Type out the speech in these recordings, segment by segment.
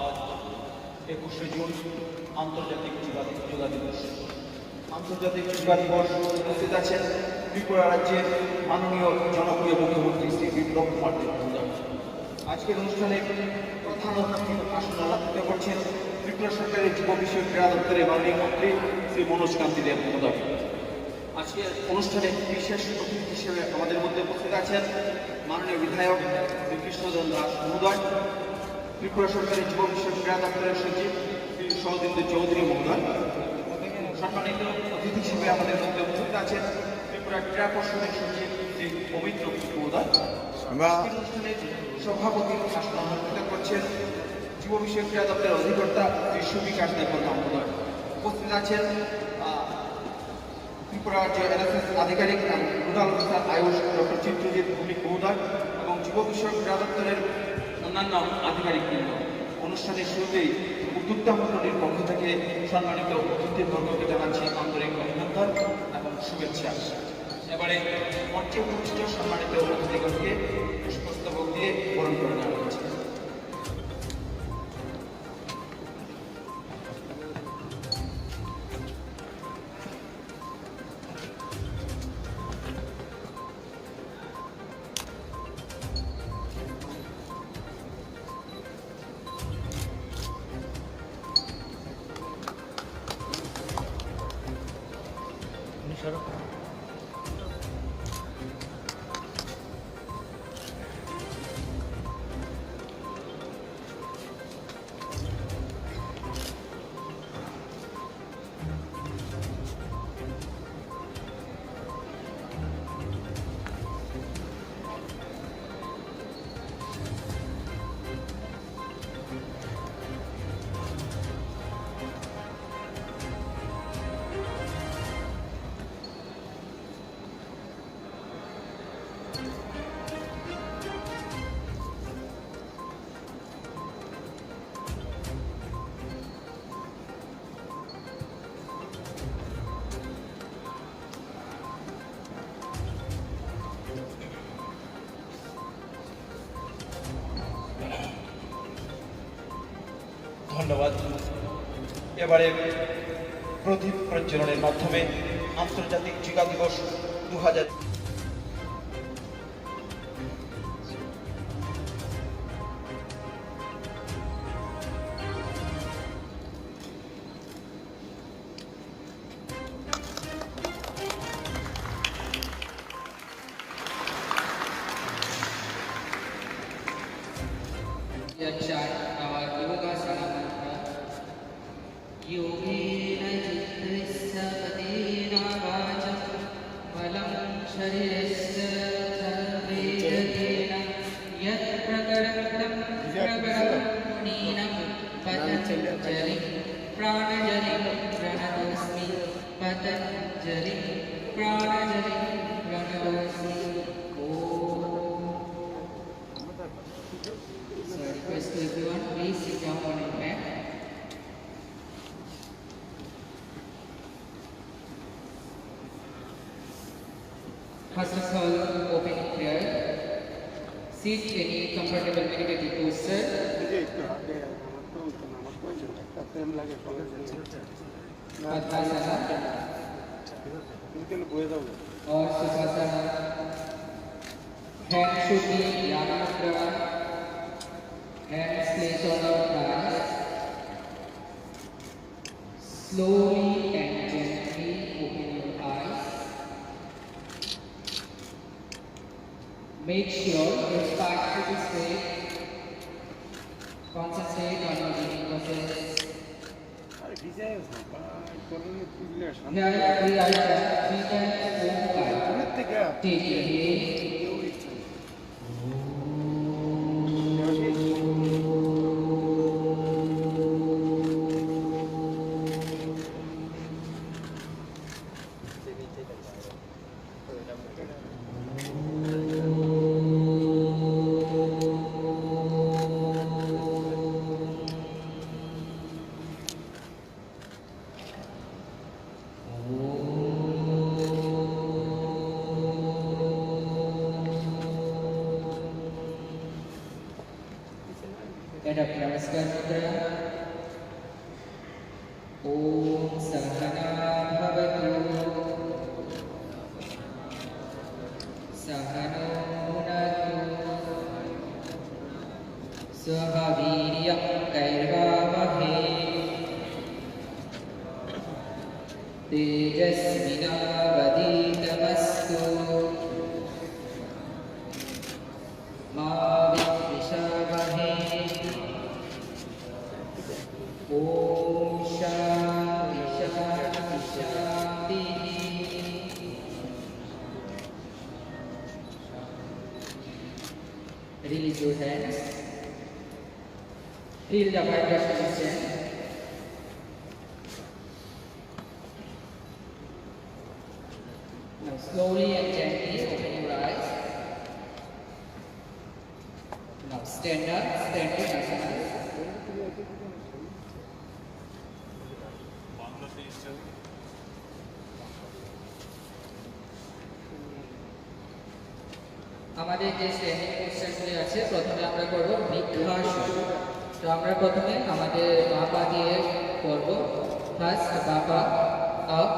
আজ 21শে জুন আন্তর্জাতিক যোগা দিবস। আন্তর্জাতিক যোগা দিবস উপস্থিত আছেন ত্রিপুরা রাজ্যের মাননীয় জনপ্রিয় মুখ্যমন্ত্রী শ্রী বিপ্লব কুমার দেব মহোদয়। আজকের অনুষ্ঠানে প্রধান অতিথি ভাষণ আলাপিত করছেন ত্রিপুরা সরকারের যুব বিষয়ক ক্রীড়া দপ্তরের মাননীয় মন্ত্রী শ্রী মনোজ কান্তি দেব মহোদয়। আজকের অনুষ্ঠানে বিশেষ অতিথি হিসেবে আমাদের মধ্যে উপস্থিত আছেন মাননীয় বিধায়ক শ্রী কৃষ্ণচন্দ্র দাস মহোদয়, ত্রিপুরা সরকারের যুব বিষয়ক ক্রীড়া দপ্তরের সচিব শ্রী সৌদিন্দু চৌধুরী মহোদয়। সম্মানিত অতিথি হিসেবে আমাদের মধ্যে উপস্থিত আছেন ত্রিপুরা ক্রীড়া পর্ষদের সচিব শ্রী পবিত্র মহোদয়। অনুষ্ঠানে সভাপতি ভাষণ আলাপিত করছেন যুব বিষয়ক ক্রীড়া দপ্তরের অধিকর্তা শ্রী সুবিকাশ দেববর্মা মহোদয়। উপস্থিত আছেন ত্রিপুরা রাজ্য এনএসএস আধিকারিক nodal officer Ayush doctor Chitrajit Bhowmik মহোদয় এবং যুব বিষয়ক ক্রীড়া দপ্তরের অন্যান্য আধিকারিকবৃন্দ। অনুষ্ঠানের শুরুতেই উদ্যোক্তা মণ্ডলীর পক্ষ থেকে সম্মানিত অতিথিবর্গকে জানাচ্ছি আন্তরিক অভিনন্দন এবং শুভেচ্ছা। এবারে মঞ্চে উপবিষ্ট সম্মানিত অতিথিগণকে পুষ্পস্তবক দিয়ে বরণ করে নেওয়া হয়েছে। ধন্যবাদ। এবারে প্রদীপ প্রজ্বলনের মাধ্যমে আন্তর্জাতিক যোগা দিবস 2000 योगेन चित्तस्य पतेन वाचं बलं शरीरस्य धर्मेण यत् प्रकरणं प्रबलं पतञ्जलिं प्राणजलिं प्रणतोऽस्मि पतञ्जलिं प्राणजलिं प्रणतोऽस्मि। So I request everyone, please sit down on your mat. First of all, opening prayer. Sit any comfortable meditative posture. Padmasana or Sukhasana. Hands should be Yana Mudra. Hands placed on your thighs. Slowly and gently open your eyes. Make sure your spine foot is straight. Concentrate on your breathing process. Here we are three times Omkar. Take your head. Stand up, Namaskar Mudra. Om Sahana Bhavatu Sahano Bhunatu Sahaviryam Kairvavahe Tejasvinavaditamastu Ma Vidvishavahe Om Shanti Shanti Shanti. Release your hands. Feel the vibration inside. Now slowly and gently open your eyes. Now stand up, standing asana. আমাদের যে standing পোস্টারগুলি আছে প্রথমে আমরা করব বৃক্ষাসন। তো আমরা প্রথমে আমাদের বাঁ পা দিয়ে করব। ফার্স্ট বাঁ পা আপ,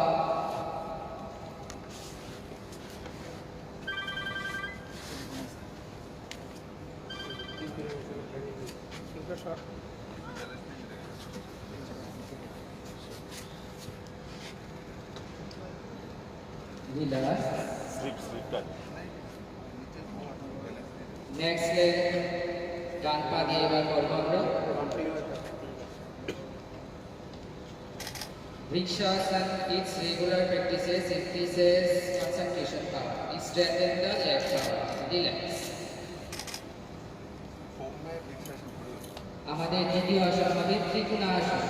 রিল্যাক্স। নেক্সট ডান পা দিয়ে এবার করবো আমরা Vrikshasan. Its regular practices increases concentration power. It strengthens the left arm. Relax. আমাদের দ্বিতীয় আসন হবে ত্রিকোণাসন।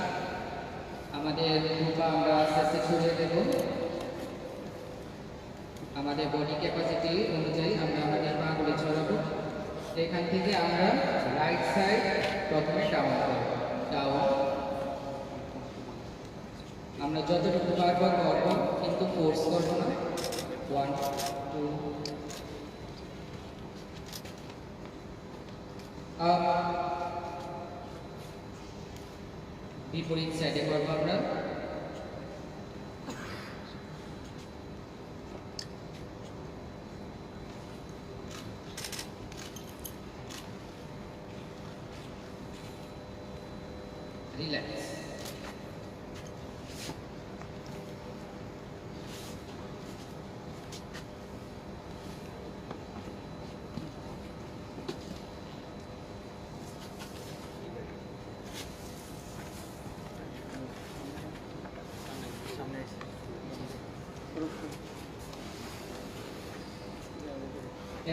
আমাদের পা আমরা আস্তে আস্তে ছড়িয়ে দেব। আমাদের বডি ক্যাপাসিটি অনুযায়ী আমরা আমাদের পাগুলি ছড়াবো। এখান থেকে আমরা রাইট সাইড প্রথমে ডাউন করব। ডাউন আমরা যতটুকু পারবো করব, কিন্তু ফোর্স করব না। 1 2 আপ। বিপরীত সাইডে করব আমরা। রিল্যাক্স।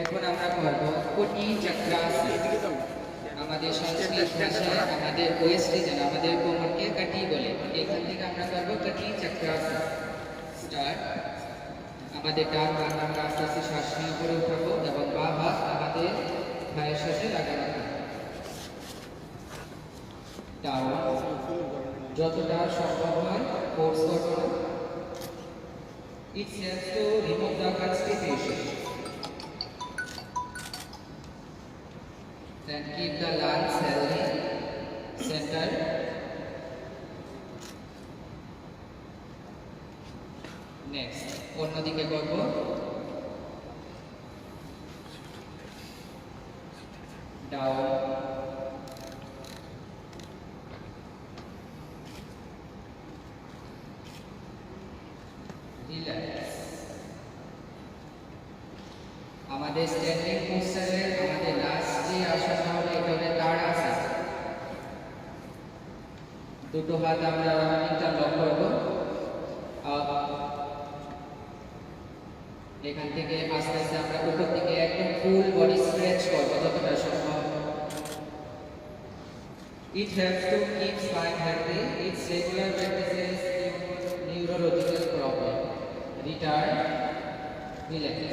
এখন আমরা করব কোটি চক্রাসন। আমাদের সংস্কৃত ভাষায় আমাদের ওয়েস্ট রিজন আমাদের কোমরকে কাটি বলে। এখান থেকে আমরা করব কোটি চক্রাসন। স্টার্ট। আমাদের ডান হাত আমরা আস্তে আস্তে শ্বাস নিয়ে উপরে উঠাবো এবং বাম হাত আমাদের পায়ের সাথে লাগানো থাকবে। ডাউন। যতটা সম্ভব হয় ফোর্স করব না। It helps to remove the constipation. Then keep the lungs healthy. Center. Next. অন্যদিকে করব। Down. Relax. আমাদের স্ট্যান্ডিং পোস্টারের আমাদের লাস্ট যে আসনটা হবে এটা হবে তার আসন। দুটো হাত আমরা ইন্টারলক করব। এখান থেকে আস্তে আস্তে আমরা উপর দিকে একদম ফুল বডি স্ট্রেচ করব যতটা সম্ভব। It helps to keep spine healthy. Its regular practices neurological problem. Return, relax.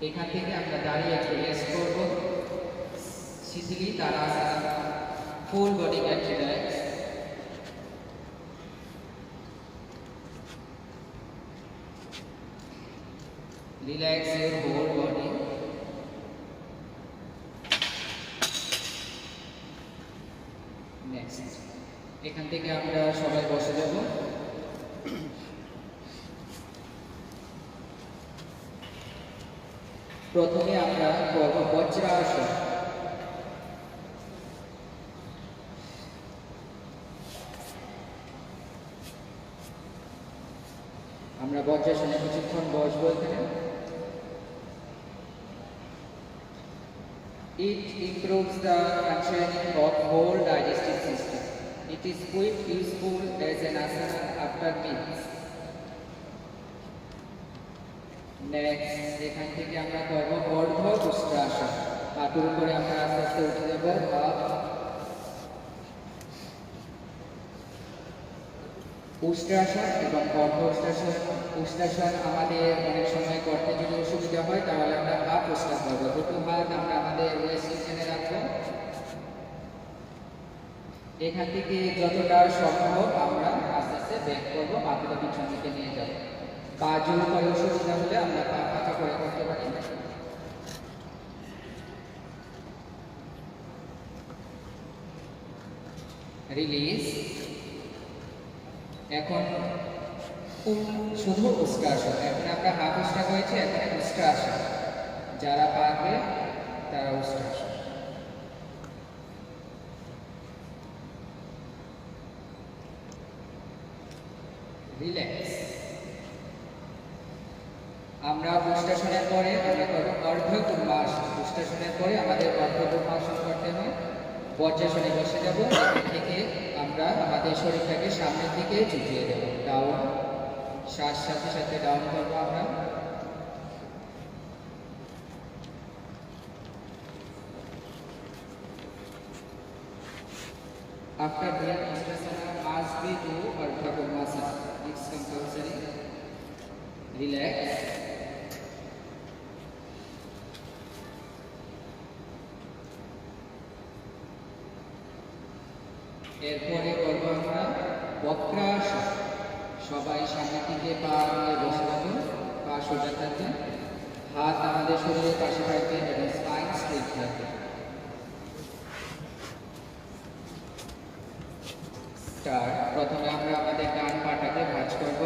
এখান থেকে আমরা দাঁড়িয়ে একটু রেস্ট করব। শিথিলি তারাসন, full body get relax. Relax your whole body. Next. এখান থেকে আমরা সবাই বসে যাব। প্রথমে আমরা করব বজ্রাসন। আমরা বজ্রাসনে কিছুক্ষণ বসবো এখানে। It improves the functioning of whole digestive system. It is quite useful as an asana after meals. Next, এখান থেকে আমরা করব অর্ধ উষ্ট্রাসন। হাঁটুর উপরে আমরা আস্তে আস্তে উঠে যাব। উষ্ট্রাসন এবং অর্ধ উষ্ট্রাসন। উষ্ট্রাসন আমাদের অনেক সময় করতে যদি অসুবিধা হয় তাহলে আমরা হাফ উষ্ট্রা করব। দুটো হাত আমরা আমাদের ওয়েস্ট রিজনে রাখবো। এখান থেকে যতটা সম্ভব আমরা আস্তে আস্তে ব্যাক করবো, পাগুলো পিছন দিকে নিয়ে যাব। পা জোর করে অসুবিধা হলে আমরা পা ফাঁকা করে করতে পারি। রিলিজ। এখন শুধু উষ্ট্রাসন। এখন আমরা হাফ উষ্ট্রা করেছি, এখন উষ্ট্রাসন। যারা পারবে তারা উষ্ট্রাসন। রিল্যাক্স। আমরা উষ্ট্রাসনের পরে আমরা করব অর্ধ কুম্ভাসন। উষ্ট্রাসনের পরে আমাদের অর্ধ কুম্ভাসন করতে হয়। বজ্রাসনে বসে যাব। এখান থেকে আমরা আমাদের শরীরটাকে সামনের দিকে ঝুঁকিয়ে দেব। ডাউন। শ্বাস সাথে সাথে ডাউন করবো আমরা। After doing Ustrasana, must be do Ardha Padmasana. It's compulsory. Relax. এরপরে করবো আমরা বক্রাসন। সবাই সামনের দিকে পা নিয়ে বসে থাকবে, পা সোজা থাকবে, হাত আমাদের শরীরের পাশে থাকবে এবং স্পাইন স্ট্রেট থাকবে। প্রথমে আমরা আমাদের ডান পাটাকে ভাঁজ করব।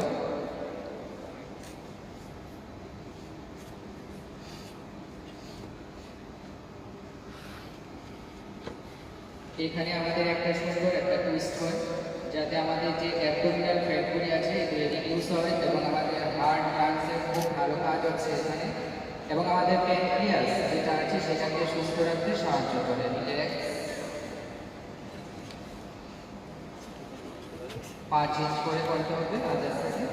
এখানে আমাদের একটা সুন্দর একটা টুইস্ট হয়, যাতে আমাদের যে অ্যাবডোমিনাল ফ্যাটগুলি আছে এগুলো রিডিউস হয় এবং আমাদের হার্ট লাংসের খুব ভালো কাজ হচ্ছে এখানে, এবং আমাদের প্যানক্রিয়াস যেটা আছে সেটাকে সুস্থ রাখতে সাহায্য করে। রিল্যাক্স। পা চেঞ্জ করে করতে হবে আদার সাথে।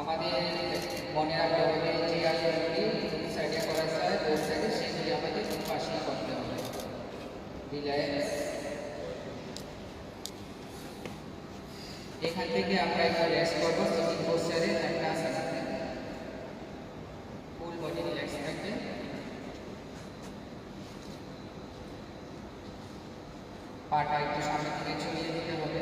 আমাদের মনে রাখতে হবে যে আসনগুলি দুই সাইডে করা যায়, দুই সাইডে সেগুলি আমাদের দুই পাশেই করতে হবে। রিল্যাক্স। এখান থেকে আমরা একটু রেস্ট করবো সিটিং পোস্টারে একটা আসানাতে। ফুল বডি রিল্যাক্স থাকবে। পাটা একটু সামনের দিকে ছড়িয়ে দিতে হবে।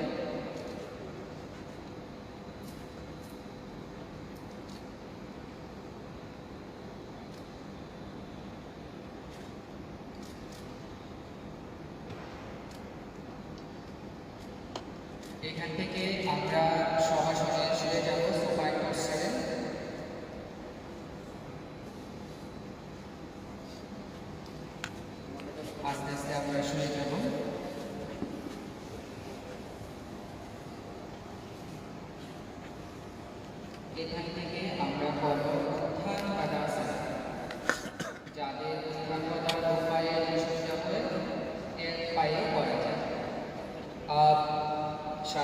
এখান থেকে আমরা সবাসনে শুয়ে যাব সোফা পোস্টারে। আস্তে আস্তে আমরা শুয়ে যাব।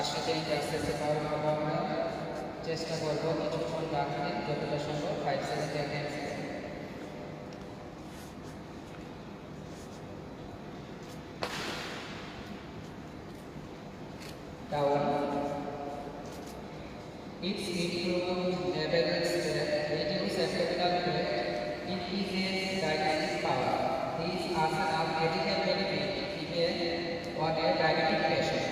তার সাথে আস্তে আস্তে পাওয়ার করবো আমরা চেষ্টা করবো কিছুক্ষণ রাখতে যতটা সম্ভব 5-7 second. Down. Its improved level reduce abdominal fat, increases digestive power. These asanas medical benefit even on a diabetic patient.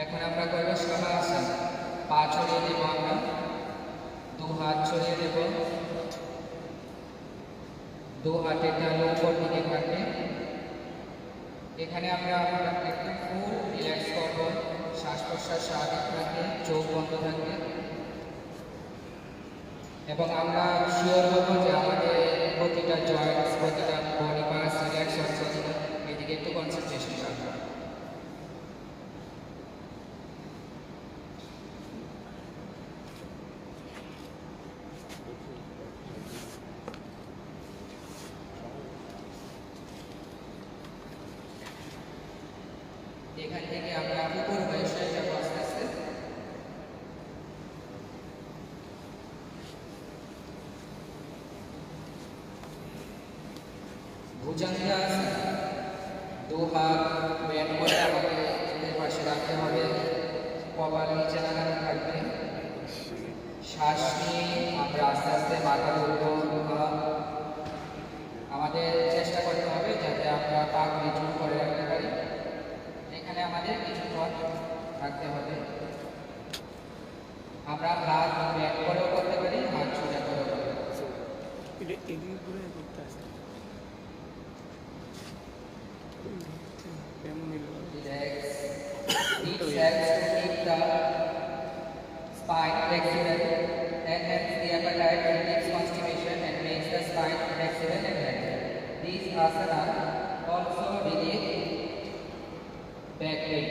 এখন আমরা করব শবাসন। পা ছড়িয়ে দেব আমরা, দু হাত ছড়িয়ে দেব, দু হাতের তালু উপর দিকে থাকবে। এখানে আমরা একটু ফুল রিল্যাক্স করব, শ্বাস প্রশ্বাস স্বাভাবিক থাকবে, চোখ বন্ধ থাকবে এবং আমরা শিওর হব যে আমাদের প্রতিটা জয়েন্টস, প্রতিটা বডি পার্টস রিল্যাক্স হচ্ছে কিনা, এদিকে একটু কনসেন্ট্রেশন রাখবো। এখান থেকে আমরা উপর হয়ে সেটা আস্তে আস্তে ভুজঙ্গাসন। দু হাত ব্যান্ড করে আমাদের বুকের পাশে রাখতে হবে, কপাল নিচে লাগানো থাকবে। শ্বাস নিয়ে আমরা আস্তে আস্তে মাথা তুলব। আমাদের চেষ্টা করতে হবে যাতে আমরা পা নিচু করে রাখতে পারি। এখানে আমাদের কিছুক্ষণ থাকতে হবে। আমরা হাত ব্যাক করেও করতে পারি, হাত সোজা করেও করতে পারি। Relax. It helps to keep the spine flexible, enhance the appetite, relieves constipation, and makes the spine flexible and healthy. These asanas also relieve back pain.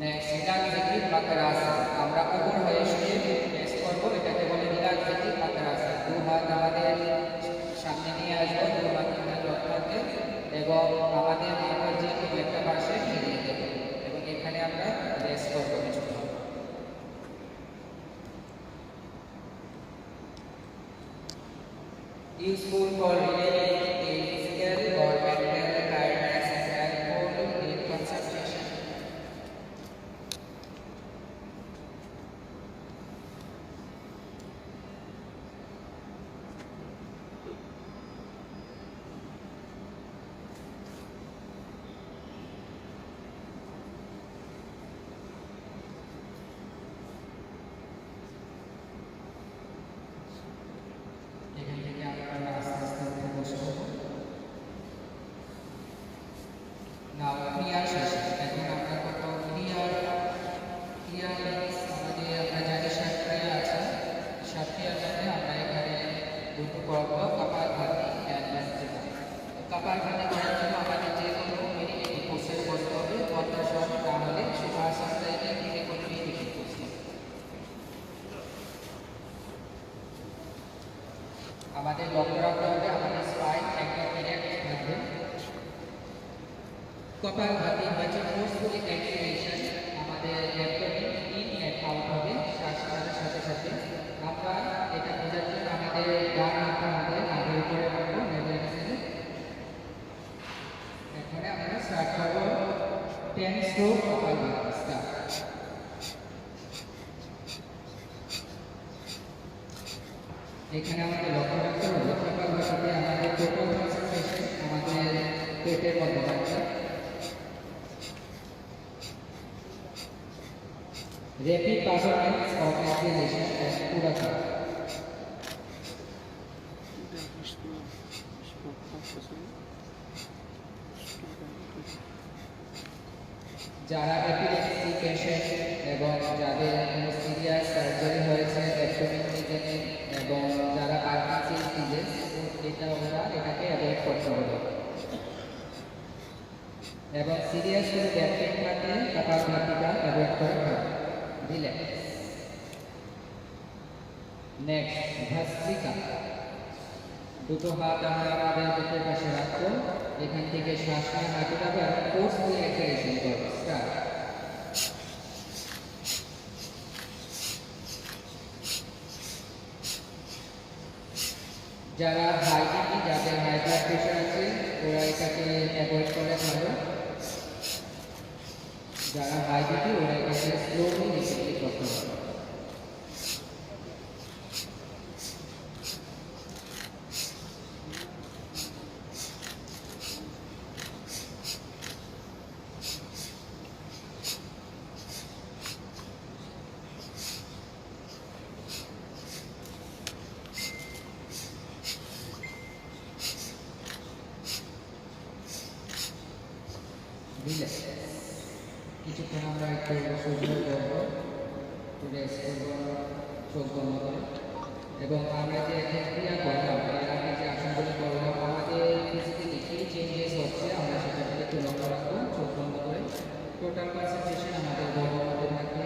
Next, relaxative makarasana. আমরা উপর হয়ে শুয়ে রেস্ট করব, এটাকে বলে relaxative makarasana। দু হাত আমাদের সামনে নিয়ে আসবো, দু হাত এখানে লক থাকবে এবং আমাদের মাথার যে কোনো একটা পাশে ফিরিয়ে দেবো এবং এখানে আমরা রেস্ট করবো কিছুক্ষণ। Useful for relieving the physical or mental tiredness and helpful in concentration. এখান থেকে আমরা আস্তে আস্তে উঠে বসবো। নাও ক্রিয়া শেষে এখন আমরা কত ক্রিয়া মিনস আমাদের আমরা জানি সাতক্রিয়া আছে। সাতক্রিয়ার মধ্যে আমরা এখানে দুটো করব কপালভাতি and ভস্ত্রিকা। কপালভাতি করার জন্য আমাদের যে কোনো মেডিটেটিভ প্রসেস করতে হবে, পদ্মাসন না হলে সুখাসন টাইপের যে কোনো মেডিটেটিভ প্রসেস। আমাদের লক্ষ্য রাখতে হবে আমাদের স্পাইন একদম রিল্যাক্স থাকবে। কপালভাতি হচ্ছে ফোর্সফুলি অ্যাক্টিভেশন, আমাদের অ্যাবডোমেন ইন অ্যান্ড আউট হবে শ্বাস ছাড়ার সাথে সাথে। আমরা এটা বোঝার জন্য আমাদের ডান হাতটা আমাদের নাভির উপরে রাখবো, নেভের কাছে। এখানে আমরা স্টার্ট করবো 10 স্ট্রোক কপালভাতি স্টার্ট। এখানে আমাদের লক্ষ্য রাখতে হবে কপালভাতিতে আমাদের টোটাল কনসেন্ট্রেশন আমাদের পেটের মধ্যে থাকবে। Rapid performance of exhalation and Puraka. যারা এপিলেপসি পেশেন্ট এবং যাদের কোনো সিরিয়াস সার্জারি হয়েছে অ্যাবডোমেন রিজনে এবং যারা পার্কিনসন্স ডিজিজ, এটা ওরা এটাকে অ্যাভয়েড করতে হবে এবং সিরিয়াস কোনো ব্যাক পেইন থাকলে কপালভাতিটা অ্যাভয়েড করতে হবে। Next, Bhastrika. দুটো হাত আমরা আমাদের বুকের পাশে রাখবো। এখান থেকে শ্বাস নিয়ে হাঁটুটা আবার ফোর্সফুলি এক্সেলেশন করবো। স্টার্ট। যারা হাই বিপি, যাদের হাই ব্লাড প্রেশার আছে, ওরা এটাকে অ্যাভয়েড করে ভালো। যারা হাই বিপি, ওরা এটাকে স্লোলি রিসেন্টলি করতে হবে। রিল্যাক্স। কিছুক্ষণ আমরা একটু সহ্য করবো, একটু রেস্ট করবো চোখ বন্ধ করে। এবং আমরা যে একটা ক্রিয়া করলাম, এর আগে যে আসনগুলো করলাম, আমাদের ফিজিক্যালি কী চেঞ্জেস হচ্ছে আমরা সেটাকে একটু লক্ষ্য রাখবো চোখ বন্ধ করে। টোটাল কনসেন্ট্রেশন আমাদের বডির মধ্যে থাকবে।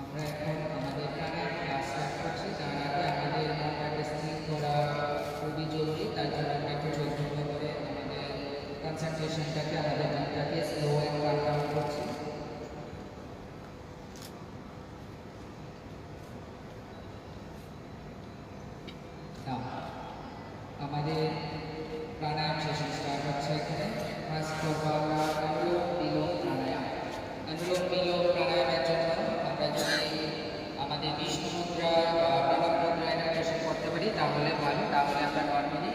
আমরা এখন আমাদের প্রাণায়াম ক্লাস স্টার্ট করছি। তার আগে আমাদের মনটাকে স্থির করা খুবই জরুরি। তার জন্য আমরা একটু চোখ বন্ধ করে আমাদের কনসেন্ট্রেশনটাকে, আমাদের মনটাকে স্লো অ্যান্ড কাম ডাউন করছি। আমাদের প্রাণায়াম সেশন স্টার্ট হচ্ছে এখানে। ফার্স্ট করবো আমরা অনুলোম বিলোম প্রাণায়াম। অনুলোম বিলোম প্রাণায়ামের জন্য আমরা যদি আমাদের বিষ্ণু মুদ্রা বা প্রণব মুদ্রা এনার্ভেশন করতে পারি তাহলে ভালো। তাহলে আমরা নর্মালি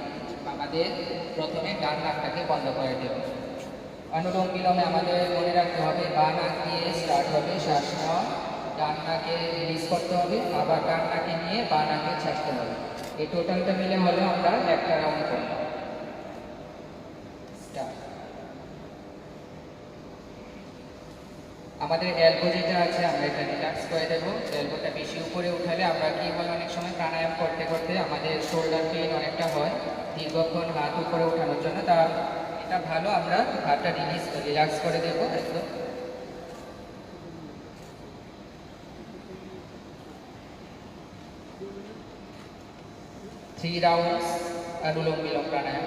আমাদের প্রথমে ডান নাকটাকে বন্ধ করে দেব। অনুলোম বিলোমে আমাদের মনে রাখতে হবে বাঁ নাক দিয়ে স্টার্ট হবে শ্বাস নেওয়া, ডান নাকে রিলিজ করতে হবে, আবার ডান নাকে নিয়ে বাঁ নাকে ছাড়তে হবে। এই টোটালটা মিলে হলে আমরা একটা রাউন্ড করব। আমাদের এলবো যেটা আছে আমরা এটা রিল্যাক্স করে দেবো। এলবোটা বেশি উপরে উঠালে আমরা কি হয়, অনেক সময় প্রাণায়াম করতে করতে আমাদের শোল্ডার পেইন অনেকটা হয় দীর্ঘক্ষণ হাত উপরে ওঠানোর জন্য। তা এটা ভালো, আমরা হাতটা রিল্যাক্স করে দেবো একদম। थ्री राउंड्स अनुलोम विलोम प्राणायाम।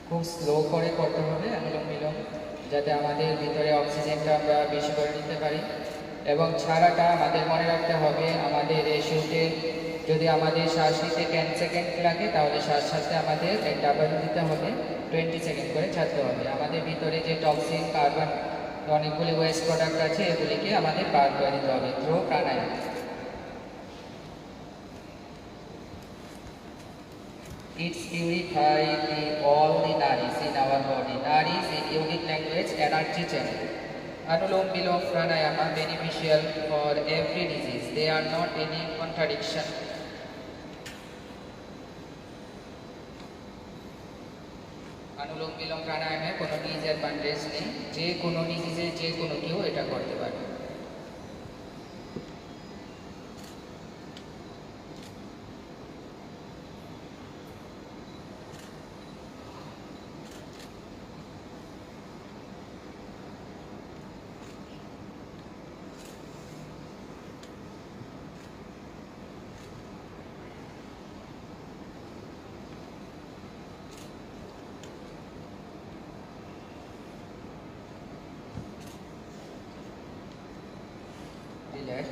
খুব স্লো করে করতে হবে অনুলোম বিলোম, যাতে আমাদের ভিতরে অক্সিজেনটা আমরা বেশি করে নিতে পারি। এবং ছাড়াটা আমাদের মনে রাখতে হবে, আমাদের রেশিওতে যদি আমাদের শ্বাস নিতে 10 সেকেন্ড লাগে তাহলে শ্বাস ছাড়তে আমাদের ডাবল দিতে হবে, 20 সেকেন্ড করে ছাড়তে হবে। আমাদের ভিতরে যে টক্সিন, কার্বন, অনেকগুলি ওয়েস্ট প্রোডাক্ট আছে, এগুলিকে আমাদের বার করে দিতে হবে through pranayama. It purifies all the nadis in our body. Nadis in yogic language, energy channel. Anulom Vilom Pranayama beneficial for every disease. They are not any contradiction. अनुलोम विलोम प्राणायाम में কোনো disadvantage নেই, যে কোনো ডিজিজে যে কোনো কেউ এটা করতে পারে। Relax.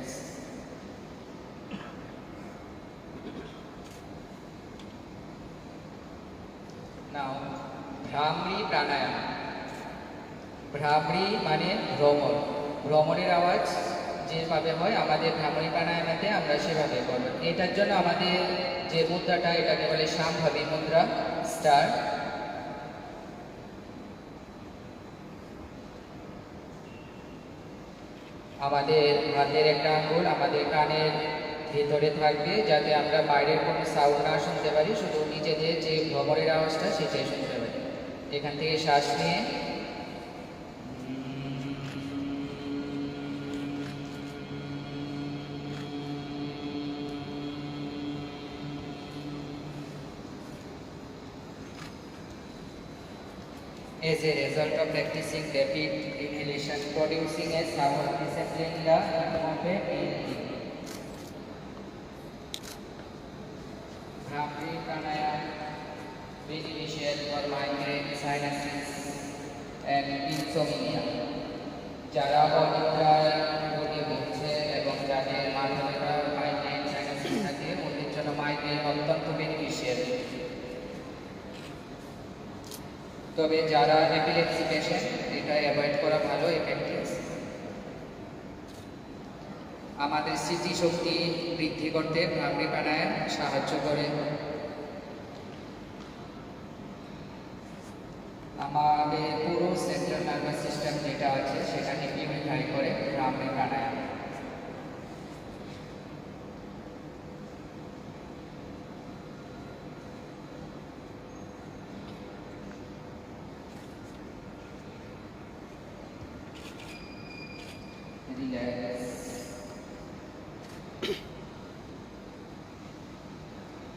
Now, Bhramri Pranayam. Bhramri মানে ভ্রমর। ভ্রমরের আওয়াজ যেভাবে হয় আমাদের ভ্রামরি প্রাণায়ামেতে আমরা সেভাবে করব। এটার জন্য আমাদের যে মুদ্রাটা, এটাকে বলে শাম্ভবী মুদ্রা। স্টার্ট। আমাদের হাতের একটা আঙ্গুল আমাদের কানের ভেতরে থাকবে, যাতে আমরা বাইরের কোনো সাউন্ড না শুনতে পারি, শুধু নিজেদের যে ভ্রমণের আওয়াজটা সেটাই শুনতে পারি। এখান থেকে শ্বাস নিয়ে as a result of practicing rapid inhalation, producing a sound resembling the hum of a bee. Bhramari pranayam beneficial for migraine, sinuses and insomnia. যারা অনিদ্রায় রোগে ভুগছে এবং যাদের মাথা ব্যথা, মাইগ্রেন, সাইনাসিস থাকে, ওদের জন্য মাইগ্রেন অত্যন্ত বেনিফিশিয়াল। তবে যারা এপিলেপসি পেশেন্ট, এটা অ্যাভয়েড করা ভালো। এপেন্ডিক্স আমাদের স্মৃতিশক্তি বৃদ্ধি করতে ভ্রামরি প্রাণায়াম সাহায্য করে। আমাদের পুরো সেন্ট্রাল নার্ভাস সিস্টেম যেটা আছে সেটাকে পিউরিফাই করে ভ্রামরি প্রাণায়াম।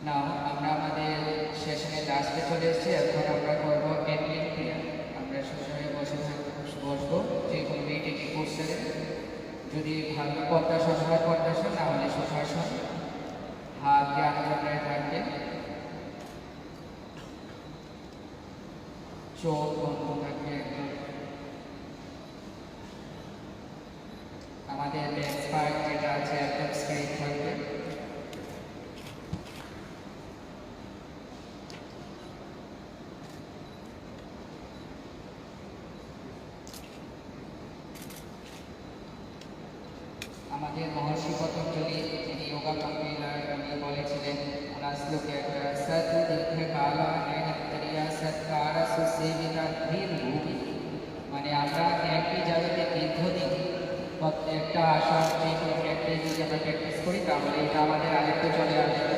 নাও আমরা আমাদের সেশনের লাস্টে চলে এসেছি। এখন আমরা করবো এন্ডিং ক্রিয়া। আমরা সবসময় বসবো যে কোনো মেডিটেটিভ পোস্টারে, যদি ভালো পদ্মাসন হয় পদ্মাসন, না হলে সুখাসন। হাত জ্ঞান মুদ্রায় থাকবে, চোখ বন্ধ থাকবে একদম। আমাদের লেগ পার্ট যেটা আছে একদম স্ট্রেট থাকবে। আমাদের মহর্ষি পতঞ্জলি, যিনি যোগা কম্পিলার, উনি বলেছিলেন ওনার শ্লোকে একটা সৎ দীর্ঘ কাল নয়নত্তরিয়া সৎকার সুসেবিতা ধীর ভূমি, মানে আমরা একই জায়গাতে দীর্ঘদিন একটা আসন যে কোনো প্র্যাকটিস যদি আমরা প্র্যাকটিস করি তাহলে এটা আমাদের আয়ত্তে চলে আসবে।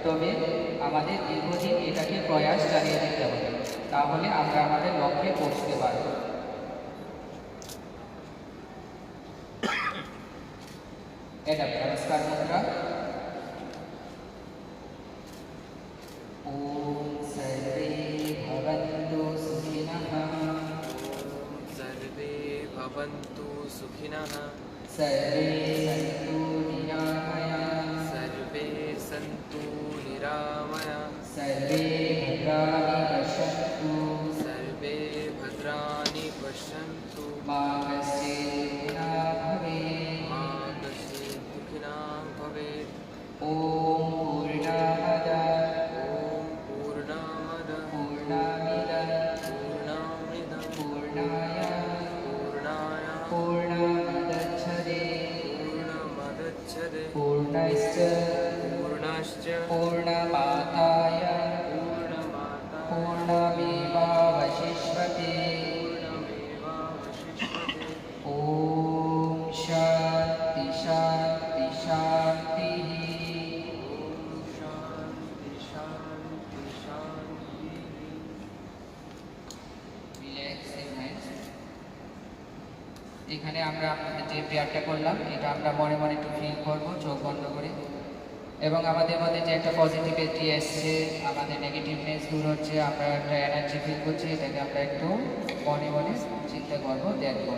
তবে আমাদের দীর্ঘদিন এটাকে প্রয়াস চালিয়ে যেতে হবে, তাহলে আমরা আমাদের লক্ষ্যে পৌঁছতে পারব। এটা নমস্কার মুদ্রা। ওম সর্বে ভবন্তু সুখিনঃ, सर्वे भवन्तु सुखिनः, सर्वे सन्तु निरामयाः, सर्वे सन्तु निरामया, सर्वे भद्राणि पश्यन्तु, सर्वे भद्राणि पश्यन्तु, मा कश्चित् दुःखिनः भवेत्। मा कश्चित् दुःखिनः भवेत्। ॐ पूर्णमदः ॐ पूर्णमदः पूर्णमिदं पूर्णमिदं पूर्णाय पूर्णाय पूर्णमुदच्छते पूर्णमुदच्छते पूर्णश्च पूर्णश्च पूर्णमादाय पूर्णमादाय पूर्णमेवावशिष्यते। पूर्णमेवावशिष्यते। ॐ शान्ति शान्ति शान्तिः। ॐ शान्ति शान्ति शान्तिः। Relaxing hands. এখানে আমরা যে প্রেয়ারটা করলাম এটা আমরা মনে মনে একটু ফিল করবো চোখ বন্ধ করে, এবং আমাদের মধ্যে যে একটা পজিটিভিটি এসছে, আমাদের নেগেটিভনেস দূর হচ্ছে, আমরা একটা এনার্জি ফিল করছি, এটাকে আমরা একটু মনে মনে চিন্তা করবো, দেখবো।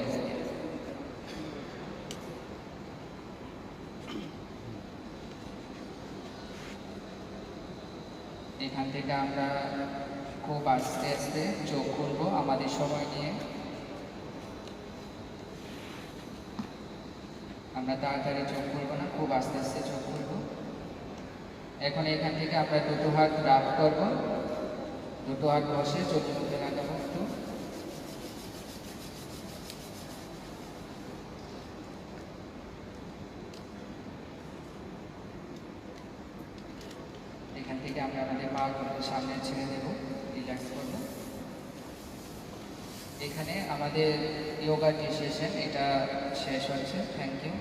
এখান থেকে আমরা খুব আস্তে আস্তে চোখ খুলবো আমাদের সময় নিয়ে। আমরা তাড়াতাড়ি চোখ খুলবো না, খুব আস্তে আস্তে চোখ খুলবো। এখন এখান থেকে আমরা দুটো হাত রাব করবো, দুটো হাত বসে চোখের মধ্যে লাগাবো একটু। এখান থেকে আমরা আমাদের পাগুলো সামনে ছেড়ে দেবো, রিল্যাক্স করবো। এখানে আমাদের যোগার যে সেশন এটা শেষ হচ্ছে। Thank you.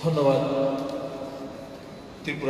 ধন্যবাদ ত্রিপুরা